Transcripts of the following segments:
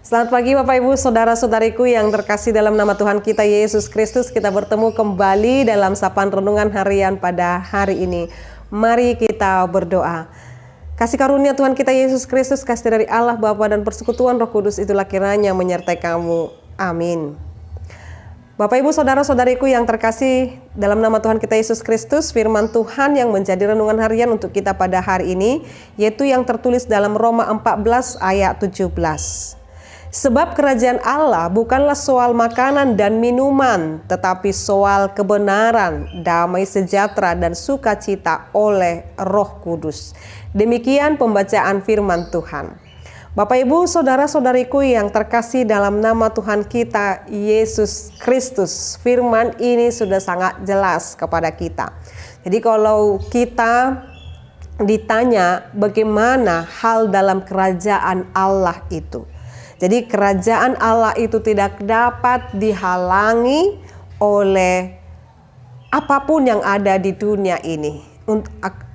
Selamat pagi Bapak Ibu Saudara-saudariku yang terkasih dalam nama Tuhan kita Yesus Kristus. Kita bertemu kembali dalam sapaan renungan harian pada hari ini. Mari kita berdoa. Kasih karunia Tuhan kita Yesus Kristus, kasih dari Allah Bapa dan persekutuan Roh Kudus itulah kiranya menyertai kamu. Amin. Bapak Ibu Saudara-saudariku yang terkasih dalam nama Tuhan kita Yesus Kristus, firman Tuhan yang menjadi renungan harian untuk kita pada hari ini, yaitu yang tertulis dalam Roma 14 ayat 17. Sebab kerajaan Allah bukanlah soal makanan dan minuman, tetapi soal kebenaran, damai sejahtera dan sukacita oleh Roh Kudus. Demikian pembacaan firman Tuhan. Bapak Ibu Saudara-saudariku yang terkasih dalam nama Tuhan kita Yesus Kristus, firman ini sudah sangat jelas kepada kita. Jadi kalau kita ditanya bagaimana hal dalam kerajaan Allah itu, jadi kerajaan Allah itu tidak dapat dihalangi oleh apapun yang ada di dunia ini.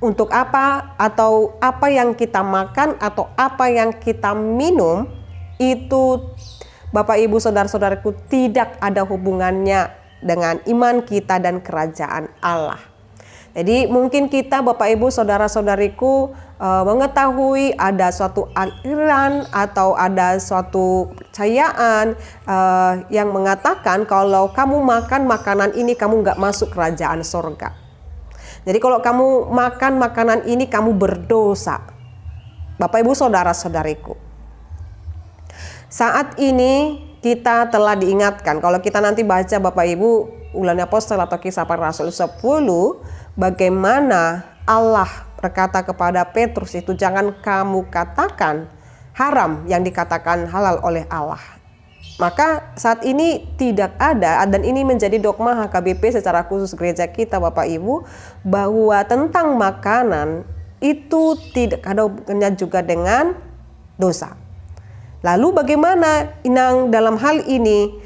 Untuk apa atau apa yang kita makan atau apa yang kita minum itu Bapak Ibu Saudara-saudaraku tidak ada hubungannya dengan iman kita dan kerajaan Allah. Jadi mungkin kita Bapak Ibu Saudara-saudariku mengetahui ada suatu aliran atau ada suatu kepercayaan yang mengatakan kalau kamu makan makanan ini kamu nggak masuk kerajaan surga. Jadi kalau kamu makan makanan ini kamu berdosa. Bapak Ibu Saudara-saudariku, saat ini kita telah diingatkan, kalau kita nanti baca Bapak Ibu Ulangan Apostel atau Kisah Para Rasul 10, bagaimana Allah berkata kepada Petrus itu, jangan kamu katakan haram yang dikatakan halal oleh Allah. Maka saat ini tidak ada, dan ini menjadi dogma HKBP secara khusus gereja kita Bapak Ibu, bahwa tentang makanan itu tidak ada hubungannya juga dengan dosa. Lalu bagaimana Inang dalam hal ini?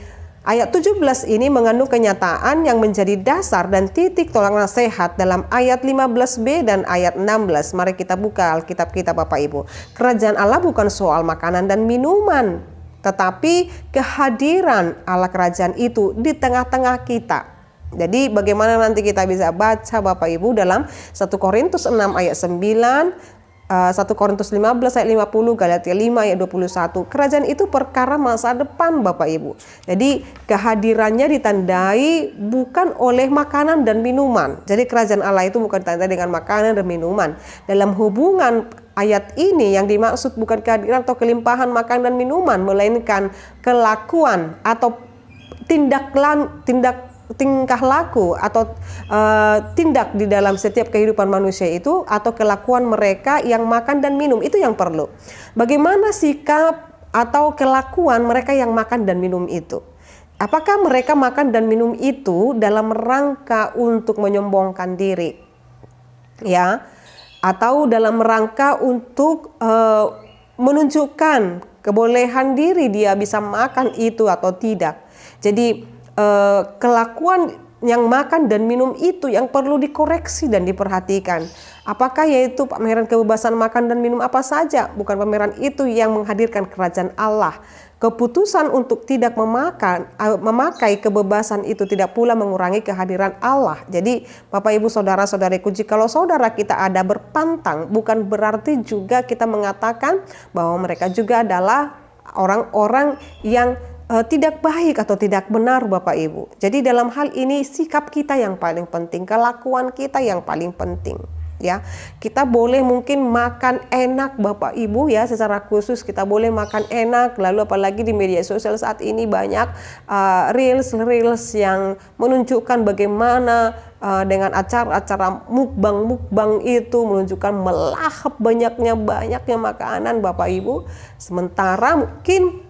Ayat 17 ini mengandung kenyataan yang menjadi dasar dan titik tolak nasihat dalam ayat 15b dan ayat 16. Mari kita buka Alkitab kita Bapak Ibu. Kerajaan Allah bukan soal makanan dan minuman, tetapi kehadiran Allah kerajaan itu di tengah-tengah kita. Jadi bagaimana nanti kita bisa baca Bapak Ibu dalam 1 Korintus 6 ayat 9, 1 Korintus 15 ayat 50, Galatia 5 ayat 21. Kerajaan itu perkara masa depan Bapak Ibu. Jadi kehadirannya ditandai bukan oleh makanan dan minuman. Jadi kerajaan Allah itu bukan ditandai dengan makanan dan minuman. Dalam hubungan ayat ini yang dimaksud bukan kehadiran atau kelimpahan makanan dan minuman, melainkan kelakuan atau tingkah laku atau tindak di dalam setiap kehidupan manusia itu, atau kelakuan mereka yang makan dan minum, itu yang perlu. Bagaimana sikap atau kelakuan mereka yang makan dan minum itu? Apakah mereka makan dan minum itu dalam rangka untuk menyombongkan diri, ya, atau dalam rangka untuk menunjukkan kebolehan diri dia bisa makan itu atau tidak? Jadi kelakuan yang makan dan minum itu yang perlu dikoreksi dan diperhatikan. Apakah yaitu pameran kebebasan makan dan minum apa saja? Bukan pameran itu yang menghadirkan kerajaan Allah. Keputusan untuk tidak memakai kebebasan itu tidak pula mengurangi kehadiran Allah. Jadi Bapak Ibu Saudara-saudariku, jikalau saudara kita ada berpantang, bukan berarti juga kita mengatakan bahwa mereka juga adalah orang-orang yang tidak baik atau tidak benar Bapak Ibu. Jadi dalam hal ini sikap kita yang paling penting, kelakuan kita yang paling penting, ya. Kita boleh mungkin makan enak Bapak Ibu, ya, secara khusus kita boleh makan enak. Lalu apalagi di media sosial saat ini banyak reels yang menunjukkan bagaimana dengan acara-acara mukbang itu menunjukkan melahap banyaknya makanan Bapak Ibu. Sementara mungkin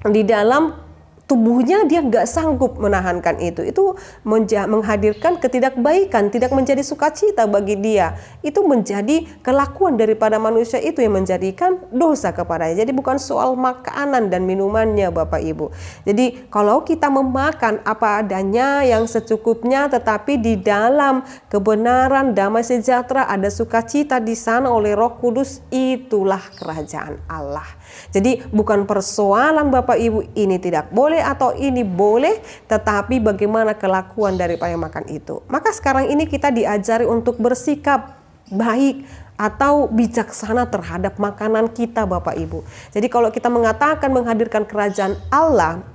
di dalam tubuhnya dia nggak sanggup menahankan itu menghadirkan ketidakbaikan, tidak menjadi sukacita bagi dia. Itu menjadi kelakuan daripada manusia itu yang menjadikan dosa kepadanya. Jadi bukan soal makanan dan minumannya Bapak Ibu. Jadi kalau kita memakan apa adanya yang secukupnya, tetapi di dalam kebenaran, damai sejahtera, ada sukacita di sana oleh Roh Kudus, itulah kerajaan Allah. Jadi bukan persoalan Bapak Ibu ini tidak boleh atau ini boleh, tetapi bagaimana kelakuan daripada makan itu. Maka sekarang ini kita diajari untuk bersikap baik atau bijaksana terhadap makanan kita Bapak Ibu. Jadi kalau kita mengatakan menghadirkan kerajaan Allah,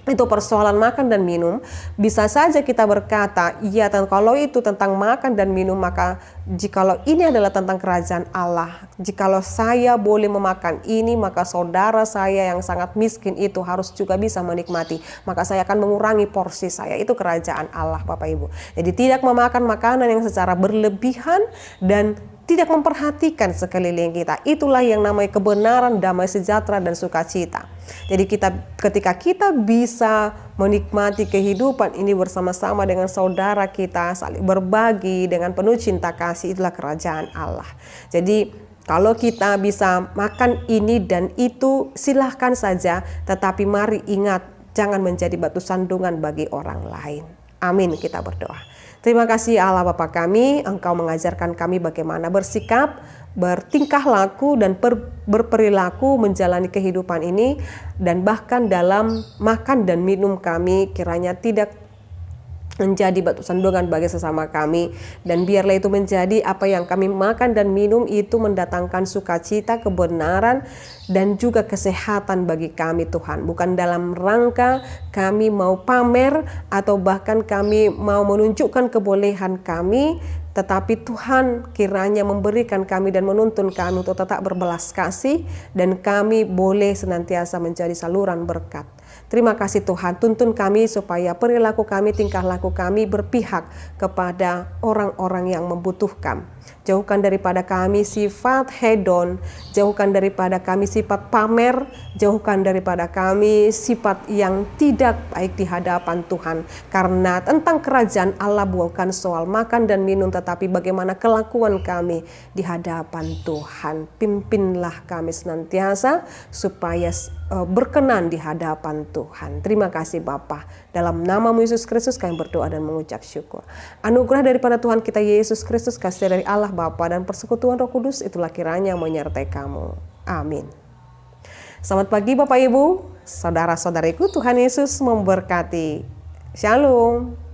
itu persoalan makan dan minum, bisa saja kita berkata, iya, kalau itu tentang makan dan minum, maka jikalau ini adalah tentang kerajaan Allah, jikalau saya boleh memakan ini, maka saudara saya yang sangat miskin itu harus juga bisa menikmati, maka saya akan mengurangi porsi saya. Itu kerajaan Allah Bapak Ibu. Jadi tidak memakan makanan yang secara berlebihan dan tidak memperhatikan sekeliling kita. Itulah yang namanya kebenaran, damai sejahtera, dan sukacita. Jadi ketika kita bisa menikmati kehidupan ini bersama-sama dengan saudara kita, saling berbagi dengan penuh cinta kasih, itulah kerajaan Allah. Jadi kalau kita bisa makan ini dan itu, silahkan saja, tetapi mari ingat, jangan menjadi batu sandungan bagi orang lain. Amin, kita berdoa. Terima kasih Allah Bapa kami, Engkau mengajarkan kami bagaimana bersikap, bertingkah laku, dan berperilaku menjalani kehidupan ini. Dan bahkan dalam makan dan minum kami, kiranya tidak menjadi batu sandungan bagi sesama kami, dan biarlah itu menjadi apa yang kami makan dan minum itu mendatangkan sukacita, kebenaran, dan juga kesehatan bagi kami Tuhan. Bukan dalam rangka kami mau pamer atau bahkan kami mau menunjukkan kebolehan kami, tetapi Tuhan kiranya memberikan kami dan menuntun kami untuk tetap berbelas kasih, dan kami boleh senantiasa menjadi saluran berkat. Terima kasih Tuhan, tuntun kami supaya perilaku kami, tingkah laku kami berpihak kepada orang-orang yang membutuhkan. Jauhkan daripada kami sifat hedon, jauhkan daripada kami sifat pamer, jauhkan daripada kami sifat yang tidak baik di hadapan Tuhan. Karena tentang kerajaan Allah bukan soal makan dan minum, tetapi bagaimana kelakuan kami di hadapan Tuhan. Pimpinlah kami senantiasa supaya berkenan di hadapan Tuhan. Terima kasih Bapa. Dalam nama-Mu Yesus Kristus kami berdoa dan mengucap syukur. Anugerah daripada Tuhan kita Yesus Kristus, kasih dari Allah Bapa, dan persekutuan Roh Kudus itulah kiranya menyertai kamu. Amin. Selamat pagi Bapak Ibu, saudara-saudariku, Tuhan Yesus memberkati. Shalom.